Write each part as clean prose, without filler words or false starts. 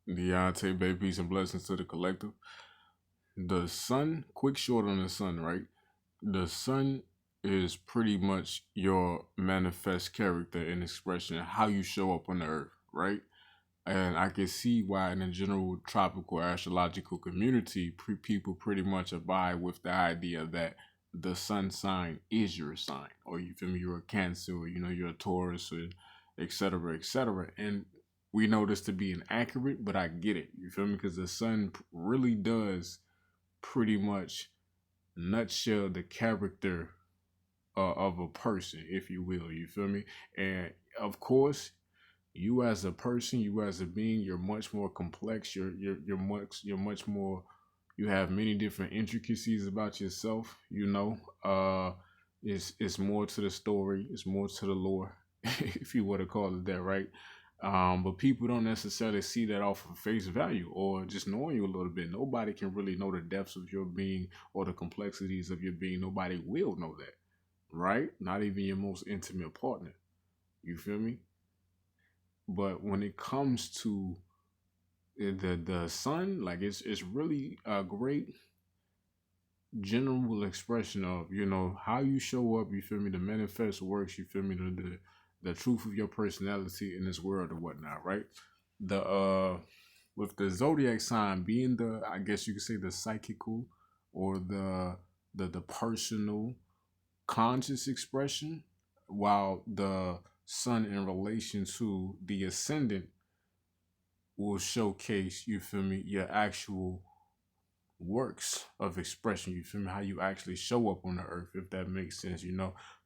Deontay Bay, peace and blessings to the collective. The sun, quick short on the sun, right? The sun is pretty much your manifest character and expression, how you show up on the earth, right? And I can see why, in the general tropical astrological community, people pretty much abide with the idea that the sun sign is your sign, or you feel me, you're a Cancer, or you're a Taurus, or et cetera, et cetera. And we know this to be inaccurate, but I get it. You feel me? Because the sun really does pretty much nutshell the character of a person, if you will. You feel me? And of course, you as a person, you as a being, you're much more complex. You're much more. You have many different intricacies about yourself. It's more to the story. It's more to the lore, if you were to call it that, right? But people don't necessarily see that off of face value or just knowing you a little bit. Nobody can really know the depths of your being or the complexities of your being. Nobody will know that, right? Not even your most intimate partner. You feel me? But when it comes to the sun, like it's really a great general expression of how you show up. You feel me? The manifest works. You feel me? The truth of your personality in this world or whatnot, right? The With the zodiac sign being the, I guess you could say, the psychical or the personal conscious expression, while the sun in relation to the ascendant will showcase, you feel me, your actual works of expression. You feel me? How you actually show up on the earth, if that makes sense.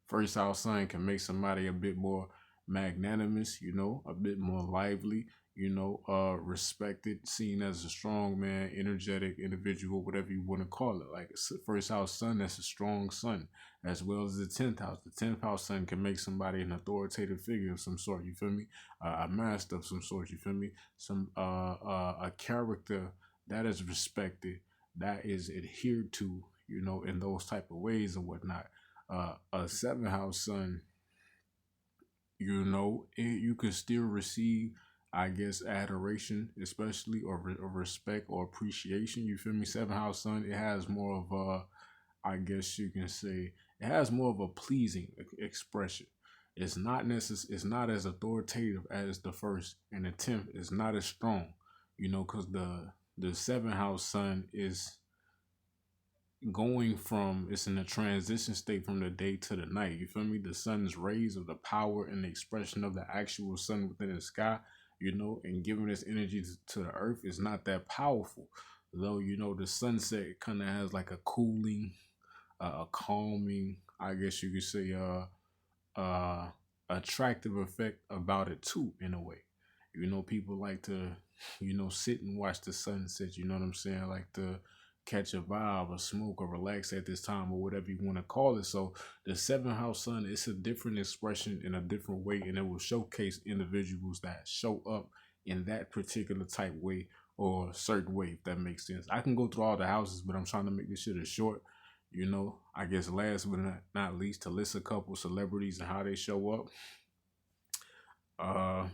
First house sun can make somebody a bit more magnanimous, a bit more lively, respected, seen as a strong man, energetic individual, whatever you want to call it. Like first house sun, that's a strong sun, as well as the 10th house. The 10th house sun can make somebody an authoritative figure of some sort. You feel me? A master of some sort. You feel me? A character that is respected, that is adhered to, in those type of ways or whatnot. A seven house sun, you can still receive, I guess, adoration, especially, or respect or appreciation. You feel me? Seven house sun, it has more of a, I guess you can say, it has more of a pleasing expression. It's not It's not as authoritative as the first, and the 10th is not as strong. Because the seven house sun is going from, it's in a transition state from the day to the night. You feel me? The sun's rays of the power and the expression of the actual sun within the sky, and giving this energy to the earth is not that powerful. Though, the sunset kind of has like a cooling, a calming, I guess you could say, uh, attractive effect about it too, in a way. People like to, sit and watch the sunset. You know what I'm saying? Like to catch a vibe or smoke or relax at this time or whatever you want to call it. So the seven house sun, it's a different expression in a different way, and it will showcase individuals that show up in that particular type way or certain way, if that makes sense. I can go through all the houses, but I'm trying to make this shit as short. I guess last but not least, to list a couple celebrities and how they show up. Uh,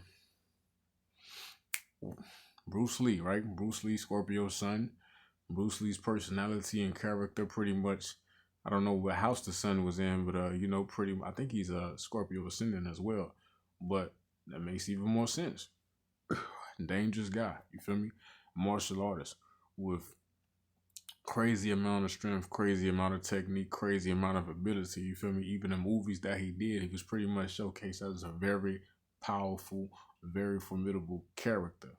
Bruce Lee, right? Bruce Lee, Scorpio sun. Bruce Lee's personality and character pretty much, I don't know what house the sun was in, but I think he's a Scorpio ascendant as well. But that makes even more sense. Dangerous guy, you feel me? Martial artist with crazy amount of strength, crazy amount of technique, crazy amount of ability, you feel me? Even the movies that he did, he was pretty much showcased as a very powerful, very formidable character,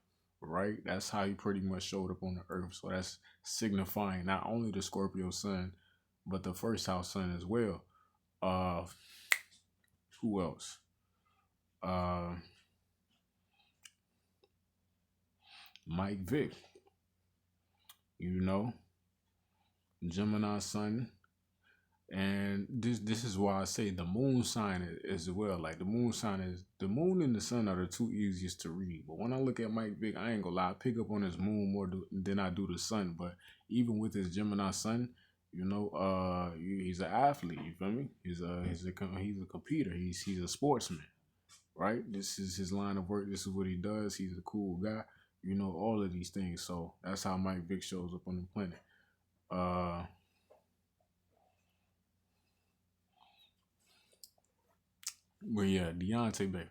right? That's how he pretty much showed up on the earth. So that's signifying not only the Scorpio sun, but the first house sun as well. Uh, who else? Uh, Mike Vick, you know, Gemini sun. And this is why I say the moon sign as well. Like the moon sign is, the moon and the sun are the two easiest to read. But when I look at Mike Vick, I ain't gonna lie, I pick up on his moon more than I do the sun. But even with his Gemini sun, he's an athlete. You feel me? He's a competitor. He's a sportsman, right? This is his line of work. This is what he does. He's a cool guy. You know, all of these things. So that's how Mike Vick shows up on the planet. Uh, but yeah, Deontay Bay.